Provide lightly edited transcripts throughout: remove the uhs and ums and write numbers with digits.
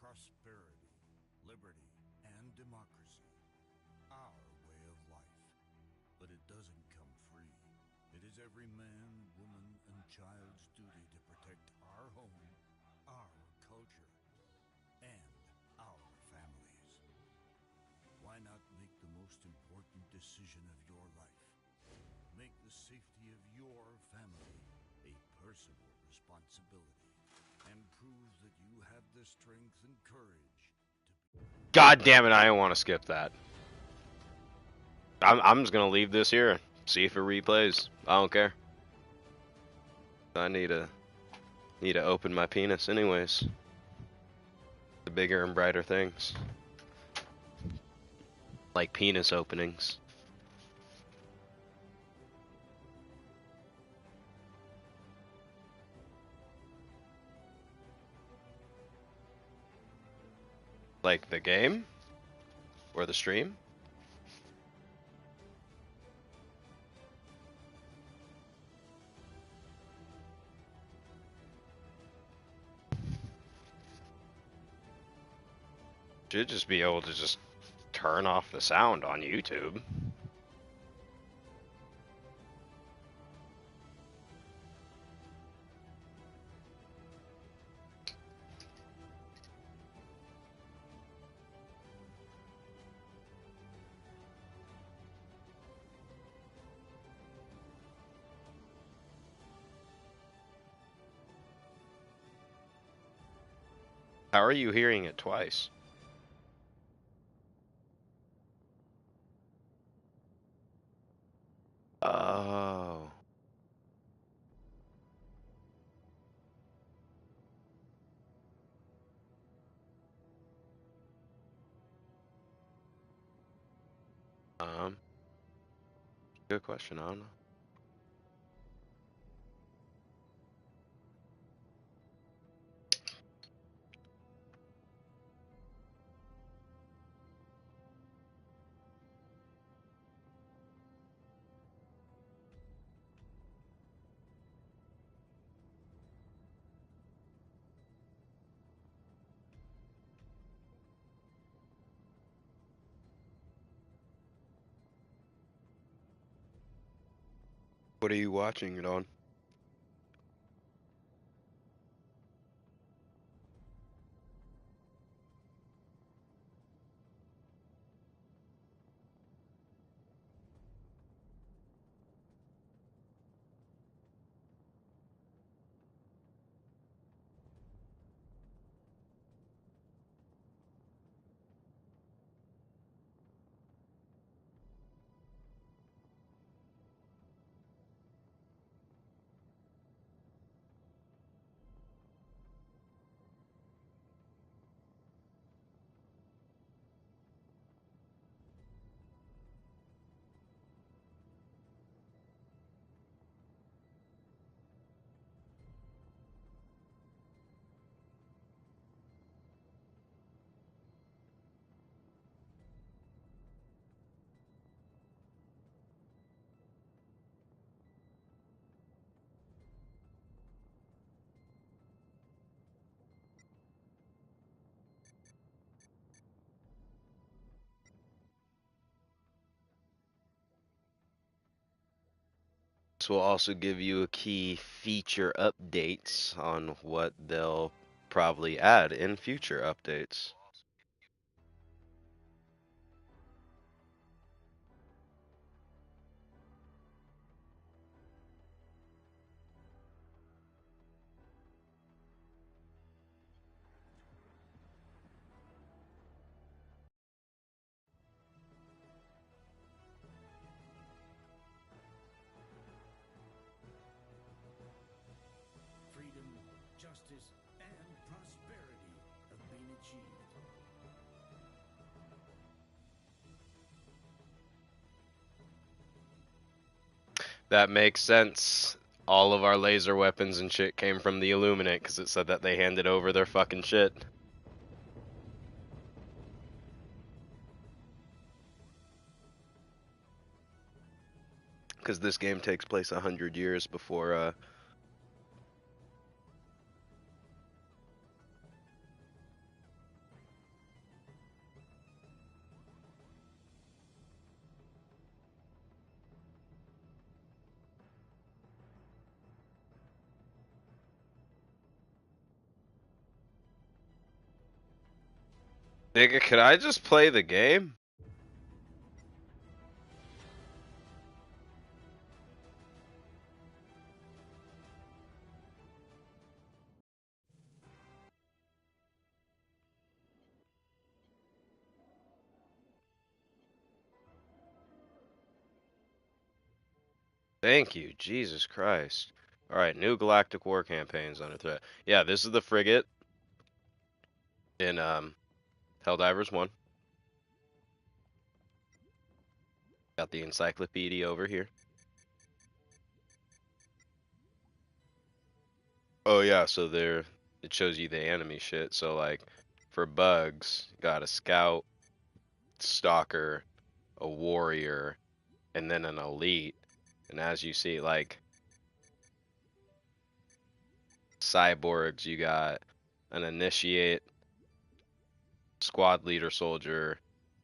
prosperity, liberty, and democracy. Our way of life. But it doesn't come free. It is every man, woman, and child's duty to protect our home, our culture, and our families. Why not make the most important decision of your life? Make the safety of your family a personal responsibility, and prove that you have the strength and courage to be. God damn it! I don't want to skip that. I'm just gonna leave this here. See if it replays. I don't care. I need to open my penis anyways. The bigger and brighter things, like penis openings. Like the game or the stream. Should just be able to just turn off the sound on YouTube. How are you hearing it twice? Oh. Good question. I don't know. What are you watching it on? This will also give you a key feature updates on what they'll probably add in future updates. Freedom, justice, and prosperity have been achieved. That makes sense. All of our laser weapons and shit came from the Illuminate because it said that they handed over their fucking shit. Because this game takes place 100 years before Nigga, could I just play the game? Thank you, Jesus Christ. Alright, new Galactic War campaigns under threat. Yeah, this is the frigate in Helldivers 1. Got the encyclopedia over here. Oh yeah, so there it shows you the enemy shit. So like for bugs, got a scout, stalker, a warrior, and then an elite. And as you see, like cyborgs, you got an initiate, squad leader soldier,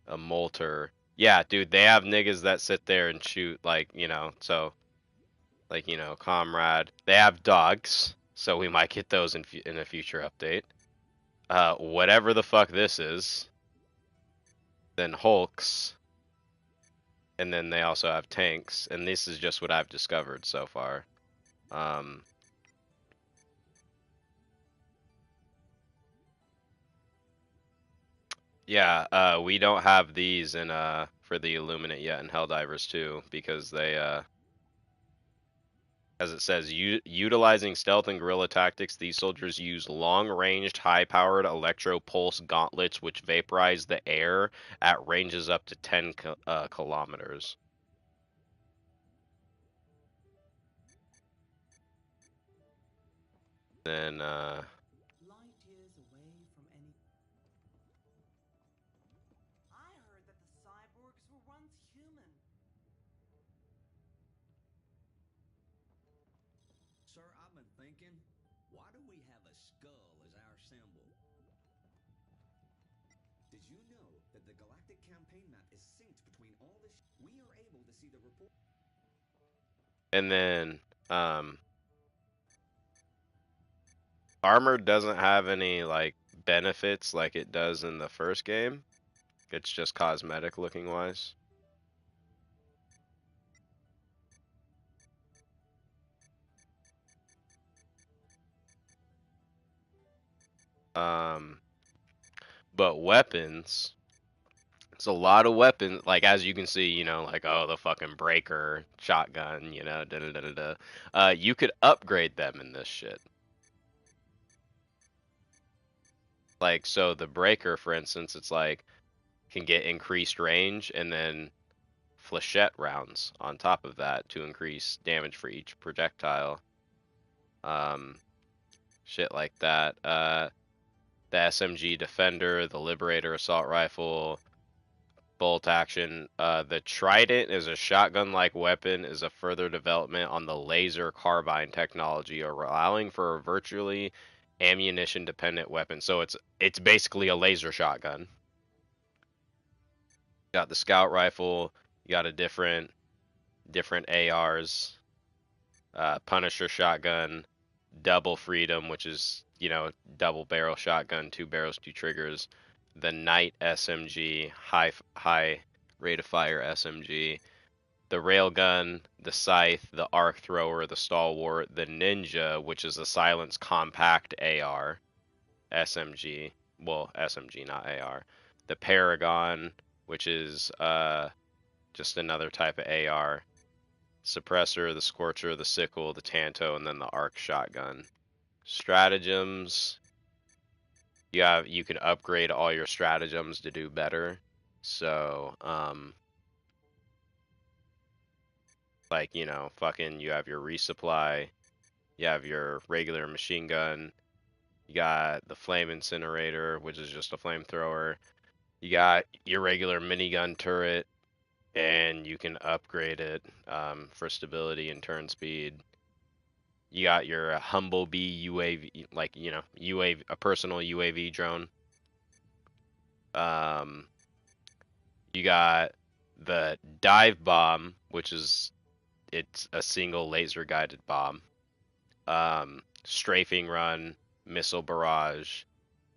a molter. Yeah, dude, they have niggas that sit there and shoot, like, so, like, comrade. They have dogs, so we might get those in a future update. Whatever the fuck this is. Then hulks. And then they also have tanks, and this is just what I've discovered so far. Yeah, we don't have these in for the Illuminate yet in Helldivers 2 because they as it says, utilizing stealth and guerrilla tactics, these soldiers use long-ranged, high-powered electro pulse gauntlets which vaporize the air at ranges up to 10 kilometers. Then Light years away from any. I heard that the cyborgs were once human. Sir, I've been thinking, why do we have a skull as our symbol? Did you know that the galactic campaign map is synced between all this? We are able to see the report. and then armor doesn't have any like benefits like it does in the first game. It's just cosmetic looking wise. But weapons, it's a lot of weapons. Like as you can see, like oh the fucking breaker, shotgun, da da da da da. You could upgrade them in this shit. Like so, the breaker, for instance, it's like can get increased range and then flechette rounds on top of that to increase damage for each projectile. Shit like that. The SMG Defender, the Liberator Assault Rifle, bolt action. The Trident is a shotgun-like weapon, is a further development on the laser carbine technology, allowing for a virtually ammunition-dependent weapon. So it's basically a laser shotgun. Got the Scout Rifle. You got a different ARs. Punisher Shotgun, Double Freedom, which is double barrel shotgun, 2 barrels, 2 triggers. The Knight SMG, high rate of fire SMG. The Railgun, the Scythe, the Arc Thrower, the Stalwart, the Ninja, which is a silenced compact AR SMG. Well, SMG, not AR. The Paragon, which is just another type of AR. Suppressor, the Scorcher, the Sickle, the Tanto, and then the Arc Shotgun. Stratagems. You can upgrade all your stratagems to do better. So, like, fucking you have your resupply, you have your regular machine gun, you got the flame incinerator, which is just a flamethrower, you got your regular minigun turret, and you can upgrade it for stability and turn speed. You got your Humblebee UAV, like UAV, a personal UAV drone. You got the dive bomb, which is it's a single laser guided bomb. Strafing run, missile barrage,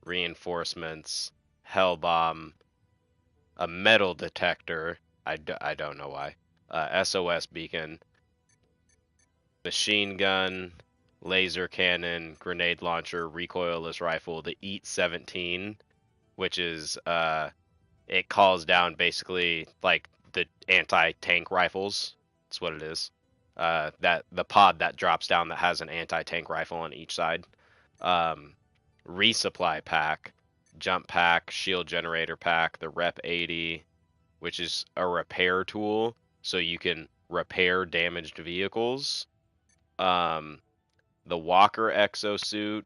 reinforcements, hell bomb, a metal detector. I don't know why. SOS beacon, machine gun, laser cannon, grenade launcher, recoilless rifle, the EAT-17, which is it calls down basically like the anti-tank rifles. That's what it is. That the pod that drops down that has an anti-tank rifle on each side. Resupply pack, jump pack, shield generator pack, the Rep 80, which is a repair tool, so you can repair damaged vehicles. The Walker exosuit,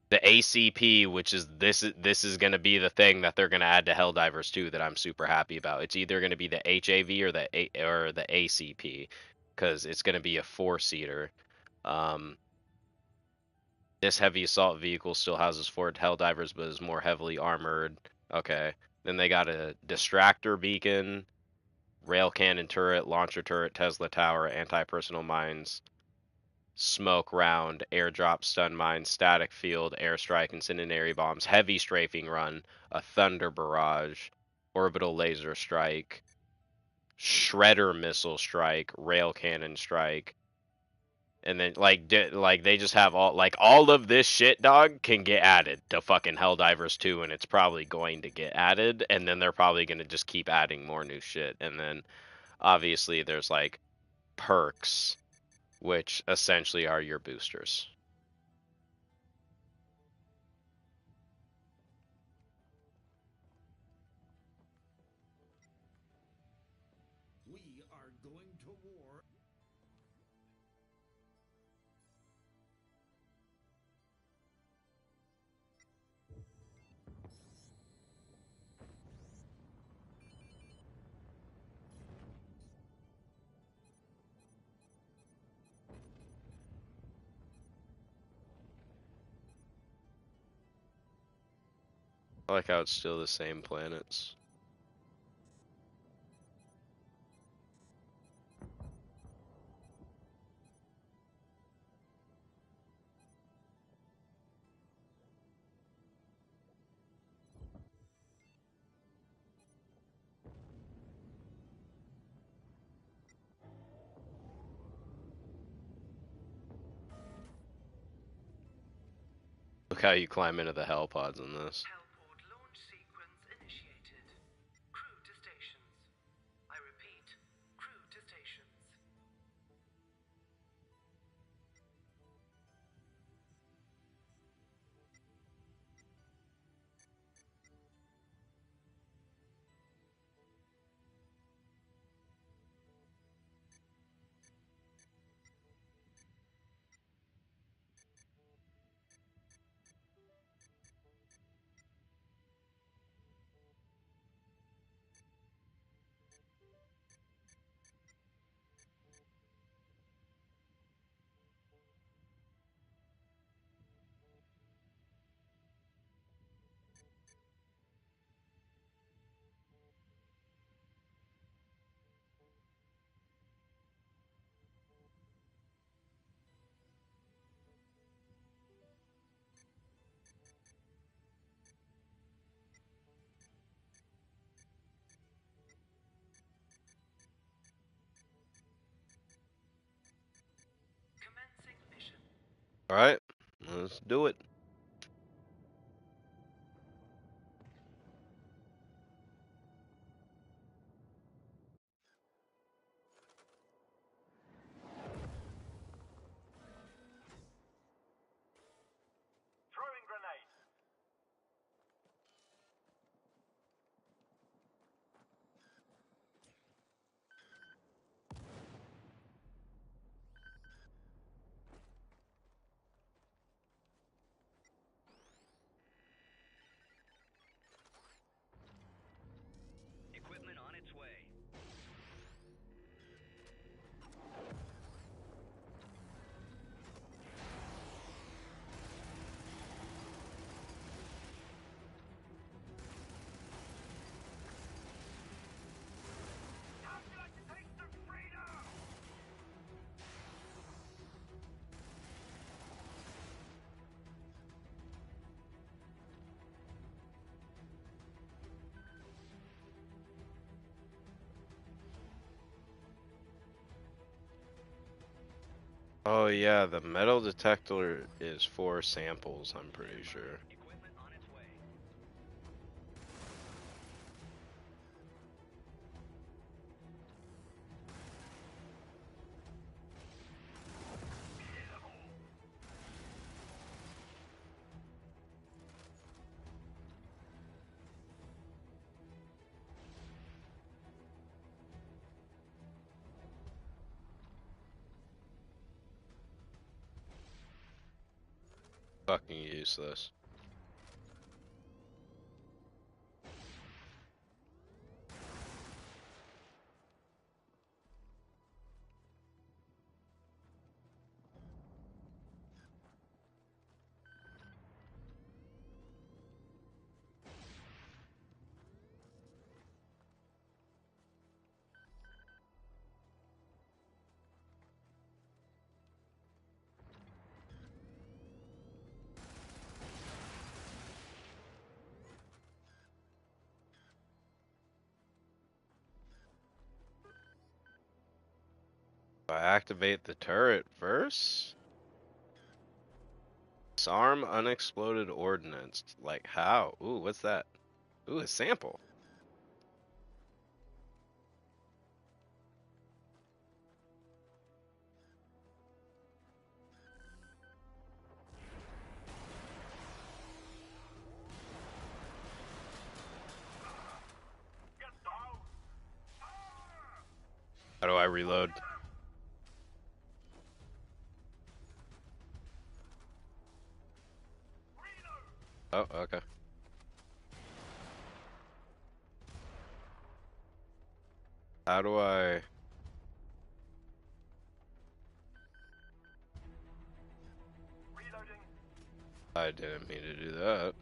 the ACP, which is this is going to be the thing that they're going to add to Helldivers 2 that I'm super happy about. It's either going to be the HAV or the ACP, because it's going to be a 4-seater. This heavy assault vehicle still houses 4 Helldivers, but is more heavily armored. Okay. Then they got a distractor beacon, rail cannon turret, launcher turret, Tesla tower, anti-personnel mines, smoke round, airdrop stun mine, static field, airstrike, incendiary bombs, heavy strafing run, a thunder barrage, orbital laser strike, shredder missile strike, rail cannon strike, and then like they just have all of this shit, dog, can get added to fucking Helldivers 2, and it's probably going to get added, and then they're probably going to just keep adding more new shit, and then obviously there's like perks, which essentially are your boosters. We are going to war. I like how it's still the same planets. Look how you climb into the hell pods in this. Hellport launch sequence initiated. Crew to stations. I repeat, crew to stations. Commencing mission. Alright, let's do it. Throwing grenade. Oh yeah, the metal detector is for samples, I'm pretty sure. Fucking useless. Do I activate the turret first? Disarm unexploded ordnance. Like how? Ooh, what's that? Ooh, a sample. How do I reload? Oh, okay. How do I... I didn't mean to do that.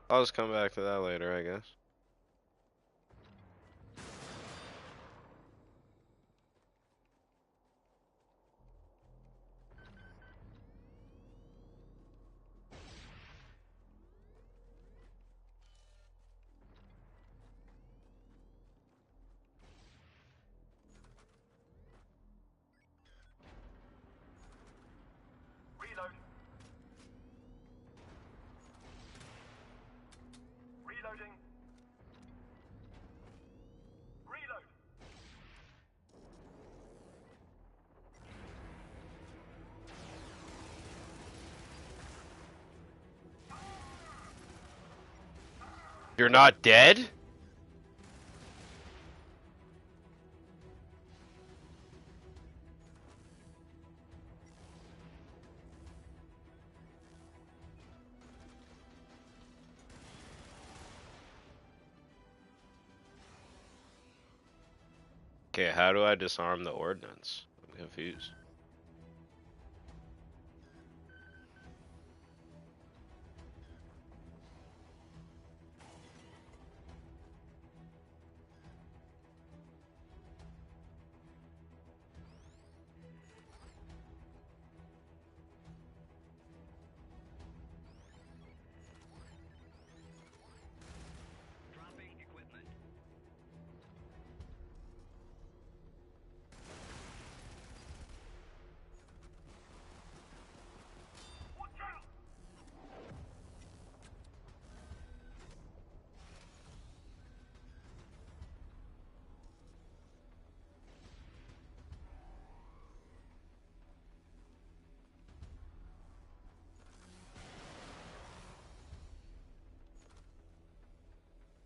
I'll just come back to that later, I guess. Reloading. Reload. You're not dead? Okay, how do I disarm the ordnance? I'm confused.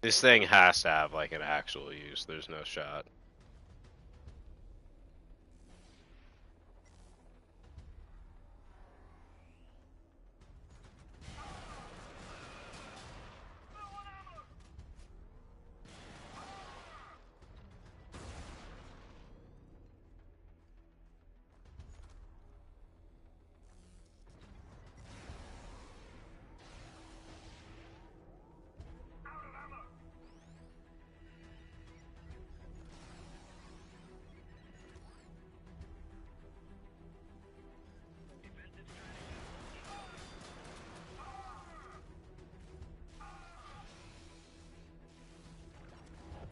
This thing has to have like an actual use. There's no shot.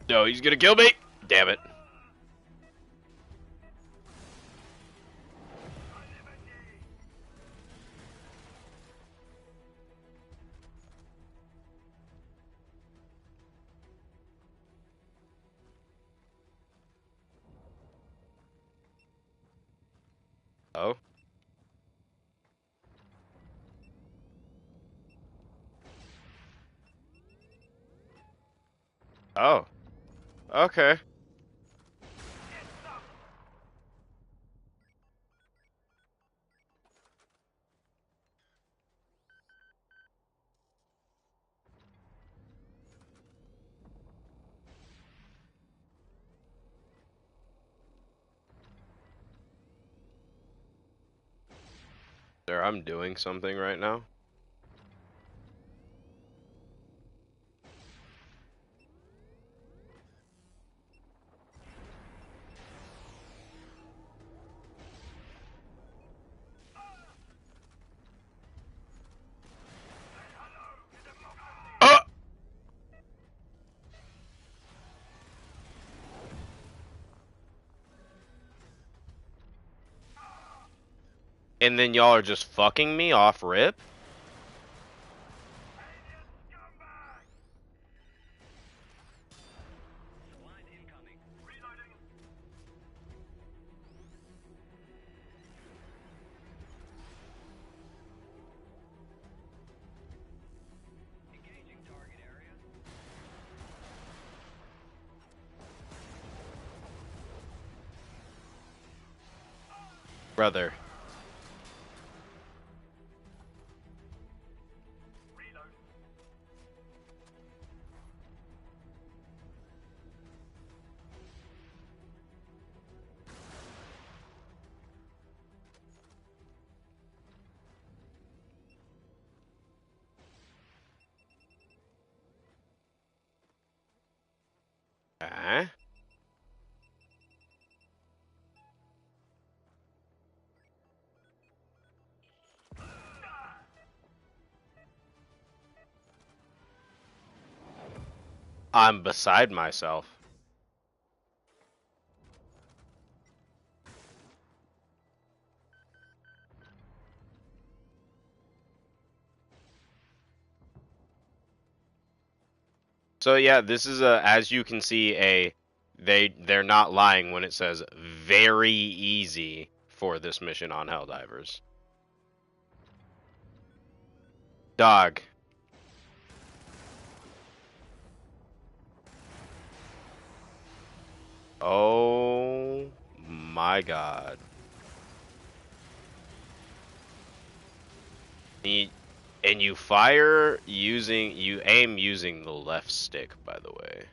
No, he's gonna kill me! Damn it. Oh? Oh. Okay. Sir, I'm doing something right now. Oh! And then y'all are just fucking me off rip? Brother. Huh? I'm beside myself. So yeah, this is as you can see, they're not lying when it says very easy for this mission on Helldivers. Dog. Oh my god. And you aim using the left stick, by the way.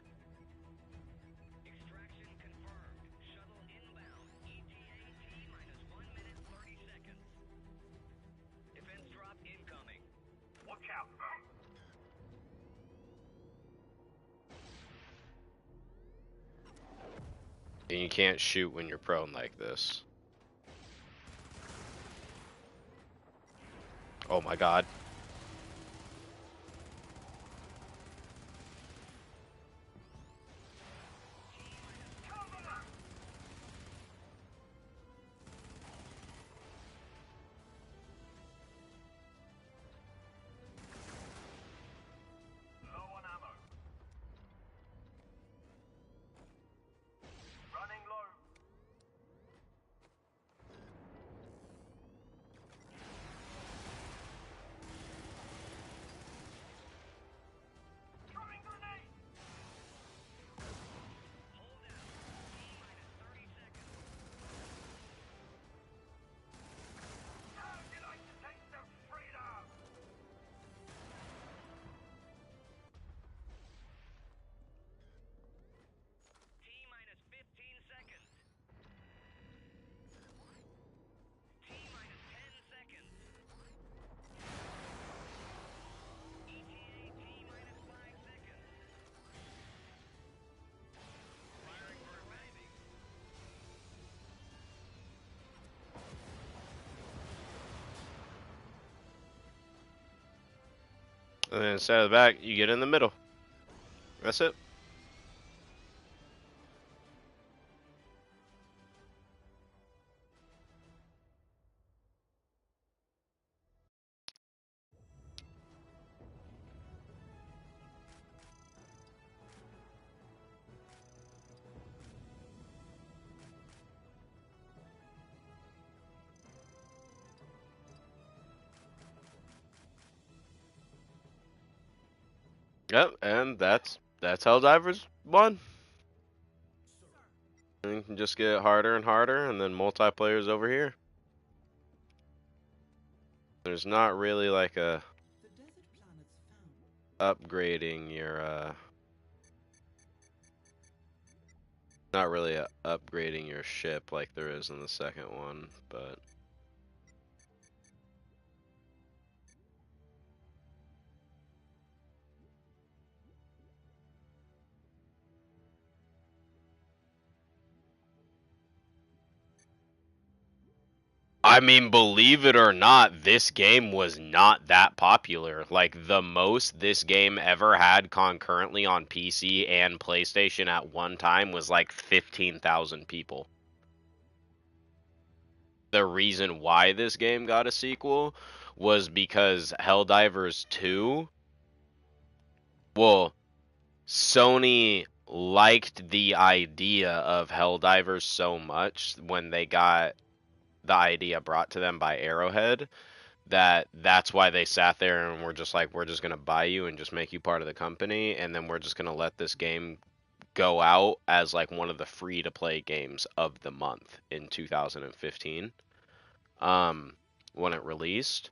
And you can't shoot when you're prone like this. Oh my god. And then instead of the back, you get in the middle. That's it. Yep, and that's Helldivers 1. And you can just get harder and harder, and then multiplayer's over here. There's not really like a The desert planets found. upgrading your not really upgrading your ship like there is in the second one, but I mean, believe it or not, this game was not that popular. Like, the most this game ever had concurrently on PC and PlayStation at one time was like 15,000 people. The reason why this game got a sequel was because Helldivers 2, well, Sony liked the idea of Helldivers so much when they got the idea brought to them by Arrowhead that's why they sat there and were just like, we're just going to buy you and just make you part of the company, and then we're just going to let this game go out as like one of the free to play games of the month in 2015 when it released,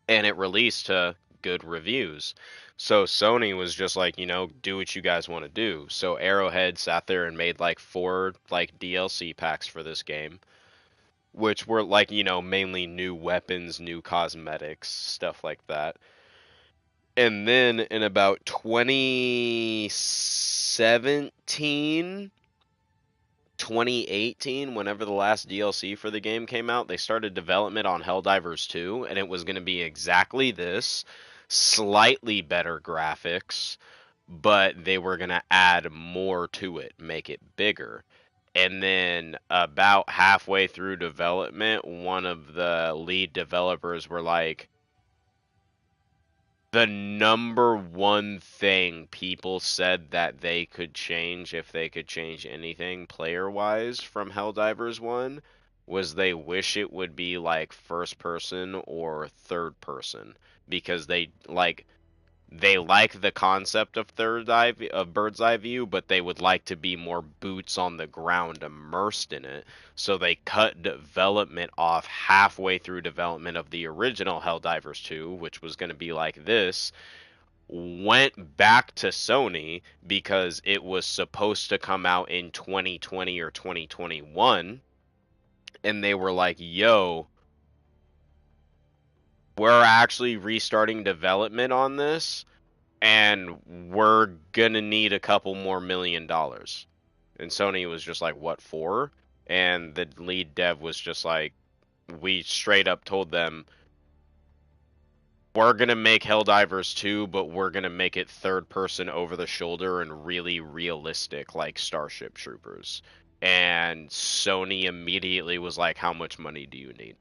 and it released to good reviews. So Sony was just like, do what you guys want to do. So Arrowhead sat there and made like 4 like DLC packs for this game, which were like, mainly new weapons, new cosmetics, stuff like that. And then in about 2017, 2018, whenever the last DLC for the game came out, they started development on Helldivers 2, and it was going to be exactly this, slightly better graphics, but they were going to add more to it, make it bigger. And then about halfway through development, one of the lead developers were like, the number one thing people said that they could change, if they could change anything player-wise from Helldivers 1, was they wish it would be like first person or third person, because they like the concept of bird's eye view, but they would like to be more boots on the ground immersed in it. So they cut development off halfway through development of the original Helldivers 2, which was going to be like this, went back to Sony because it was supposed to come out in 2020 or 2021, and they were like, yo, we're actually restarting development on this, and we're gonna need a couple more $1 million. And Sony was just like, what for? And the lead dev was just like, we straight up told them, we're gonna make Helldivers 2, but we're gonna make it third person over the shoulder and really realistic, like Starship Troopers. And Sony immediately was like, how much money do you need?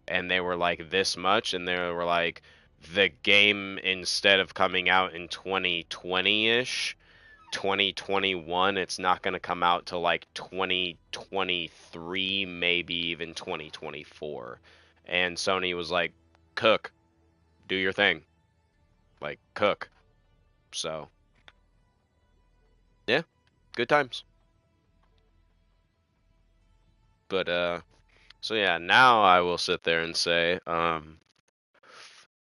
And they were like, this much, and they were like, the game, instead of coming out in 2020-ish, 2021, it's not going to come out till like 2023, maybe even 2024. And Sony was like, cook, do your thing, like cook. So yeah, good times. But so yeah, now I will sit there and say,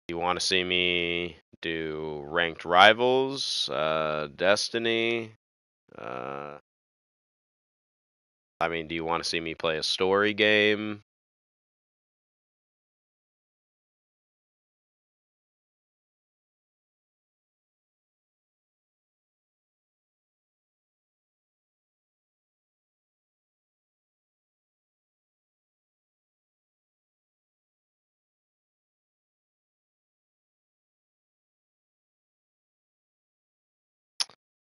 you want to see me do ranked rivals, Destiny? Uh, I mean, do you want to see me play a story game?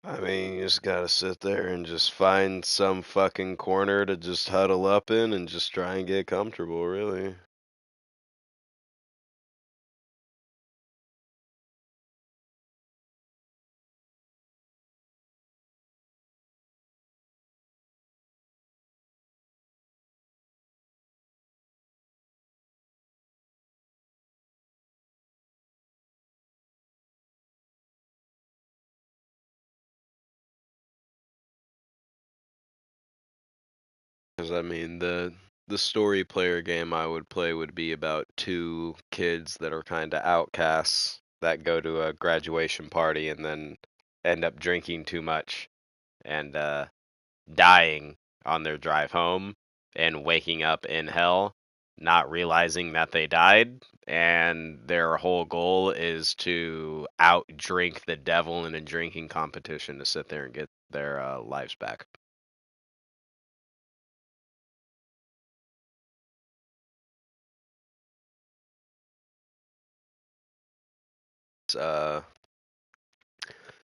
I mean, you just gotta sit there and just find some fucking corner to just huddle up in and just try and get comfortable, really. Because I mean, the story player game I would play would be about two kids that are kind of outcasts that go to a graduation party and then end up drinking too much and dying on their drive home and waking up in hell, not realizing that they died, and their whole goal is to outdrink the devil in a drinking competition to sit there and get their lives back. It's, uh,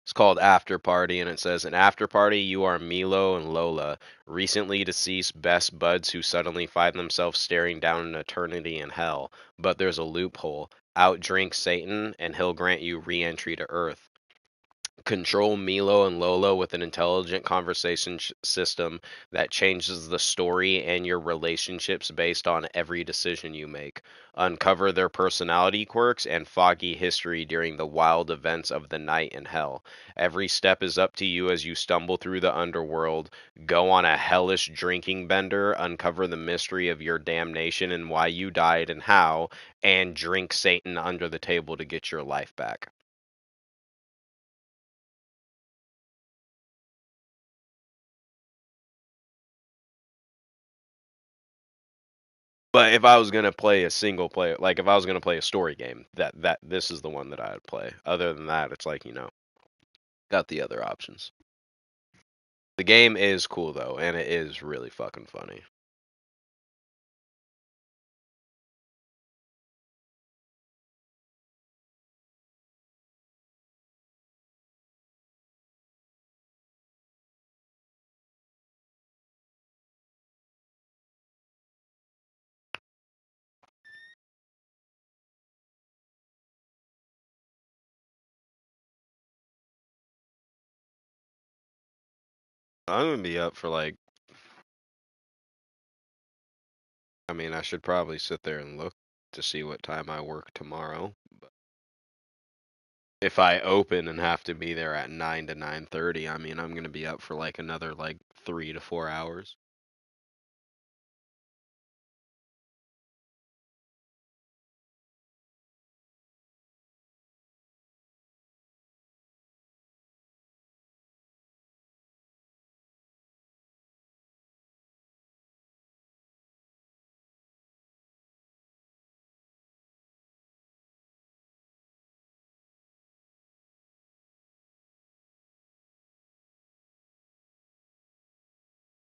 it's called After Party, and it says, in After Party, you are Milo and Lola, recently deceased best buds who suddenly find themselves staring down an eternity in hell. But there's a loophole. Outdrink Satan, and he'll grant you re entry to Earth. Control Milo and Lola with an intelligent conversation system that changes the story and your relationships based on every decision you make. Uncover their personality quirks and foggy history during the wild events of the night in hell. Every step is up to you as you stumble through the underworld. Go on a hellish drinking bender, uncover the mystery of your damnation and why you died and how, and drink Satan under the table to get your life back. But if I was gonna play a single player, like if I was gonna play a story game, that this is the one that I would play. Other than that, it's like, got the other options. The game is cool though, and it is really fucking funny. I'm gonna be up for like, I mean, I should probably sit there and look to see what time I work tomorrow. But if I open and have to be there at 9 to 9:30, I mean, I'm gonna be up for like another like 3 to 4 hours.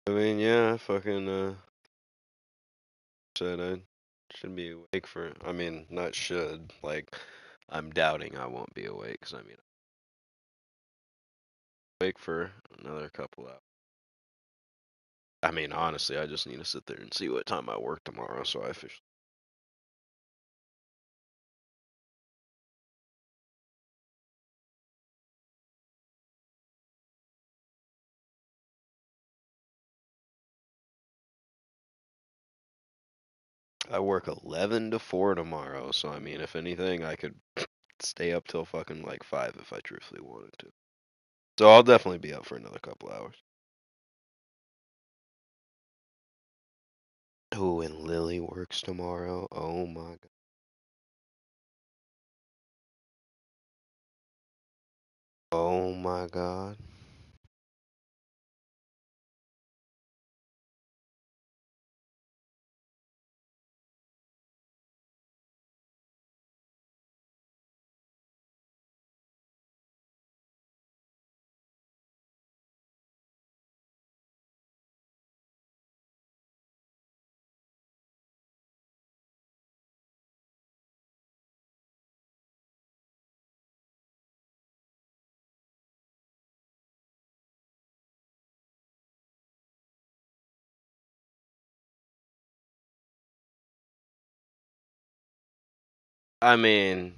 I mean, yeah, I fucking said I should be awake for. I mean, not should. Like, I'm doubting I won't be awake. Cause I mean, awake for another couple hours. I mean, honestly, I just need to sit there and see what time I work tomorrow. So I officially. I work 11 to 4 tomorrow. So I mean, if anything, I could stay up till fucking like 5 if I truthfully wanted to. So I'll definitely be up for another couple hours. Oh, and Lily works tomorrow. Oh my god. Oh my god. I mean,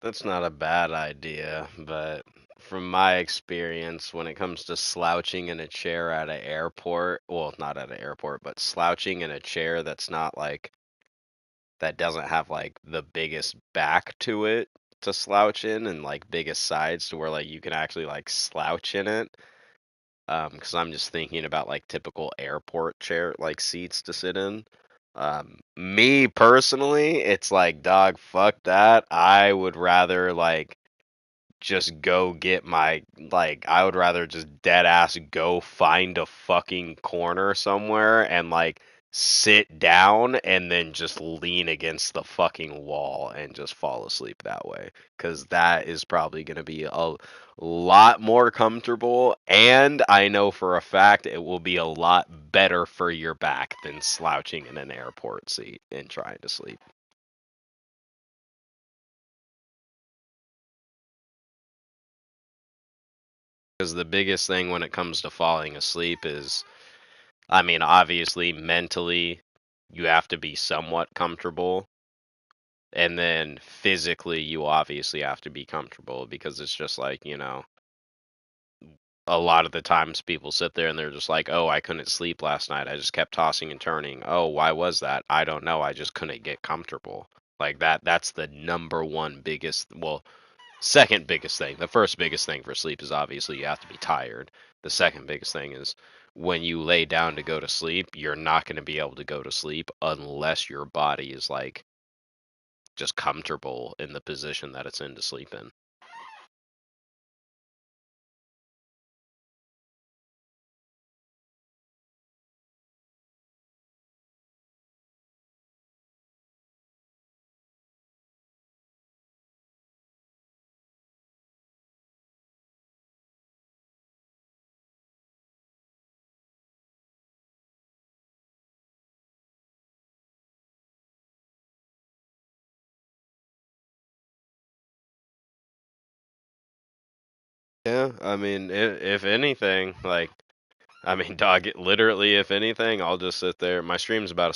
that's not a bad idea, but from my experience, when it comes to slouching in a chair at an airport, well, not at an airport, but slouching in a chair that's not like, that doesn't have like the biggest back to it to slouch in and like biggest sides to where like you can actually like slouch in it. because I'm just thinking about like typical airport chair like seats to sit in. Me personally, it's like, dog, fuck that. I would rather like just go get my like I would rather just dead ass go find a fucking corner somewhere and like sit down and then just lean against the fucking wall and just fall asleep that way, cuz that is probably going to be a lot more comfortable, and I know for a fact it will be a lot better for your back than slouching in an airport seat and trying to sleep. Because the biggest thing when it comes to falling asleep is, I mean, obviously, mentally, you have to be somewhat comfortable. And then physically, you obviously have to be comfortable because it's just like, a lot of the times people sit there and they're just like, oh, I couldn't sleep last night. I just kept tossing and turning. Oh, why was that? I don't know. I just couldn't get comfortable. Like that's the number one biggest, well, second biggest thing. The first biggest thing for sleep is obviously you have to be tired. The second biggest thing is when you lay down to go to sleep, you're not going to be able to go to sleep unless your body is like just comfortable in the position that it's in to sleep in. Yeah, I mean, if anything, like, I mean, dog, literally, if anything, I'll just sit there. My stream's about